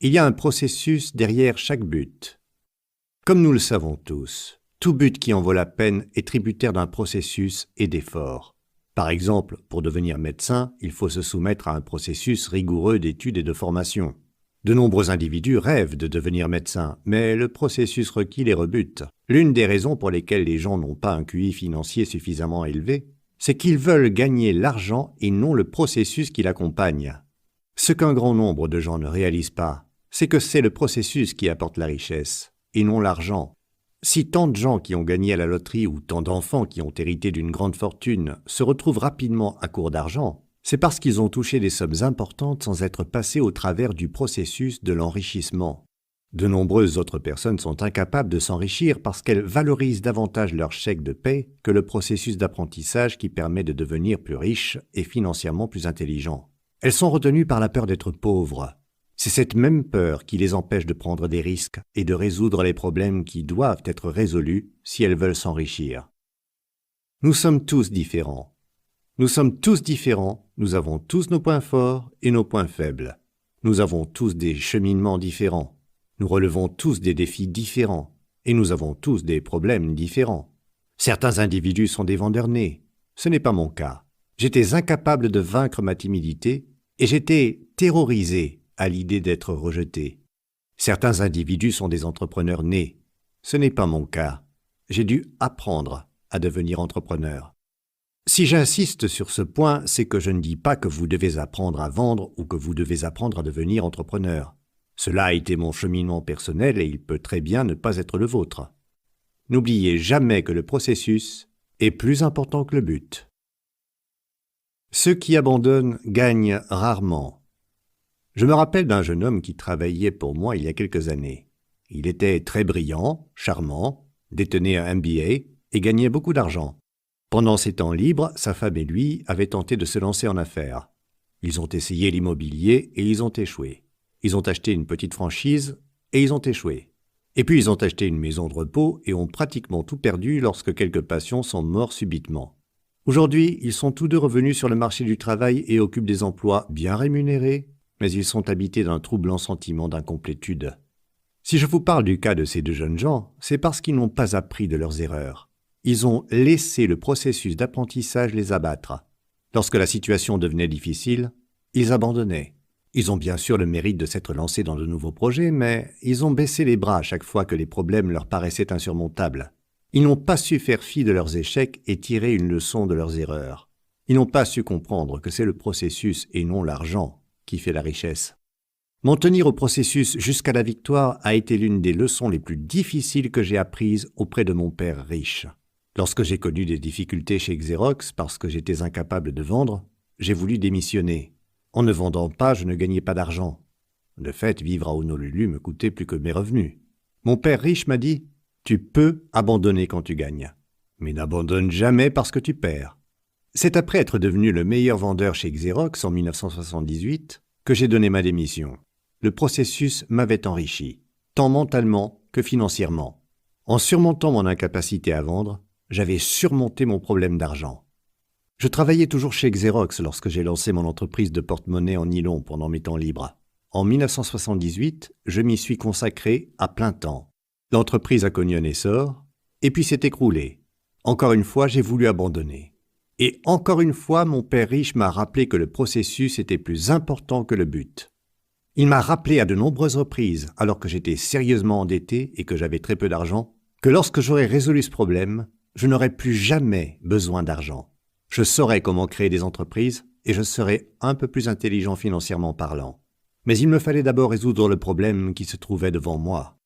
Il y a un processus derrière chaque but. Comme nous le savons tous, tout but qui en vaut la peine est tributaire d'un processus et d'efforts. Par exemple, pour devenir médecin, il faut se soumettre à un processus rigoureux d'études et de formation. De nombreux individus rêvent de devenir médecin, mais le processus requis les rebute. L'une des raisons pour lesquelles les gens n'ont pas un QI financier suffisamment élevé, c'est qu'ils veulent gagner l'argent et non le processus qui l'accompagne. Ce qu'un grand nombre de gens ne réalisent pas, c'est que c'est le processus qui apporte la richesse, et non l'argent. Si tant de gens qui ont gagné à la loterie ou tant d'enfants qui ont hérité d'une grande fortune se retrouvent rapidement à court d'argent, c'est parce qu'ils ont touché des sommes importantes sans être passés au travers du processus de l'enrichissement. De nombreuses autres personnes sont incapables de s'enrichir parce qu'elles valorisent davantage leur chèque de paie que le processus d'apprentissage qui permet de devenir plus riche et financièrement plus intelligent. Elles sont retenues par la peur d'être pauvres. C'est cette même peur qui les empêche de prendre des risques et de résoudre les problèmes qui doivent être résolus si elles veulent s'enrichir. Nous sommes tous différents. Nous avons tous nos points forts et nos points faibles. Nous avons tous des cheminements différents. Nous relevons tous des défis différents. Et nous avons tous des problèmes différents. Certains individus sont des vendeurs nés. Ce n'est pas mon cas. J'étais incapable de vaincre ma timidité et j'étais terrorisé à l'idée d'être rejeté. Certains individus sont des entrepreneurs nés. Ce n'est pas mon cas. J'ai dû apprendre à devenir entrepreneur. Si j'insiste sur ce point, c'est que je ne dis pas que vous devez apprendre à vendre ou que vous devez apprendre à devenir entrepreneur. Cela a été mon cheminement personnel et il peut très bien ne pas être le vôtre. N'oubliez jamais que le processus est plus important que le but. Ceux qui abandonnent gagnent rarement. Je me rappelle d'un jeune homme qui travaillait pour moi il y a quelques années. Il était très brillant, charmant, détenait un MBA et gagnait beaucoup d'argent. Pendant ses temps libres, sa femme et lui avaient tenté de se lancer en affaires. Ils ont essayé l'immobilier et ils ont échoué. Ils ont acheté une petite franchise et ils ont échoué. Et puis ils ont acheté une maison de repos et ont pratiquement tout perdu lorsque quelques patients sont morts subitement. Aujourd'hui, ils sont tous deux revenus sur le marché du travail et occupent des emplois bien rémunérés, mais ils sont habités d'un troublant sentiment d'incomplétude. Si je vous parle du cas de ces deux jeunes gens, c'est parce qu'ils n'ont pas appris de leurs erreurs. Ils ont laissé le processus d'apprentissage les abattre. Lorsque la situation devenait difficile, ils abandonnaient. Ils ont bien sûr le mérite de s'être lancés dans de nouveaux projets, mais ils ont baissé les bras à chaque fois que les problèmes leur paraissaient insurmontables. Ils n'ont pas su faire fi de leurs échecs et tirer une leçon de leurs erreurs. Ils n'ont pas su comprendre que c'est le processus et non l'argent qui fait la richesse. M'en tenir au processus jusqu'à la victoire a été l'une des leçons les plus difficiles que j'ai apprises auprès de mon père riche. Lorsque j'ai connu des difficultés chez Xerox parce que j'étais incapable de vendre, j'ai voulu démissionner. En ne vendant pas, je ne gagnais pas d'argent. De fait, vivre à Honolulu me coûtait plus que mes revenus. Mon père riche m'a dit « Tu peux abandonner quand tu gagnes, mais n'abandonne jamais parce que tu perds. » C'est après être devenu le meilleur vendeur chez Xerox en 1978 que j'ai donné ma démission. Le processus m'avait enrichi, tant mentalement que financièrement. En surmontant mon incapacité à vendre, j'avais surmonté mon problème d'argent. Je travaillais toujours chez Xerox lorsque j'ai lancé mon entreprise de porte-monnaie en nylon pendant mes temps libres. En 1978, je m'y suis consacré à plein temps. L'entreprise a connu un essor, et puis s'est écroulée. Encore une fois, j'ai voulu abandonner. Et encore une fois, mon père riche m'a rappelé que le processus était plus important que le but. Il m'a rappelé à de nombreuses reprises, alors que j'étais sérieusement endetté et que j'avais très peu d'argent, que lorsque j'aurais résolu ce problème, je n'aurais plus jamais besoin d'argent. Je saurais comment créer des entreprises et je serais un peu plus intelligent financièrement parlant. Mais il me fallait d'abord résoudre le problème qui se trouvait devant moi.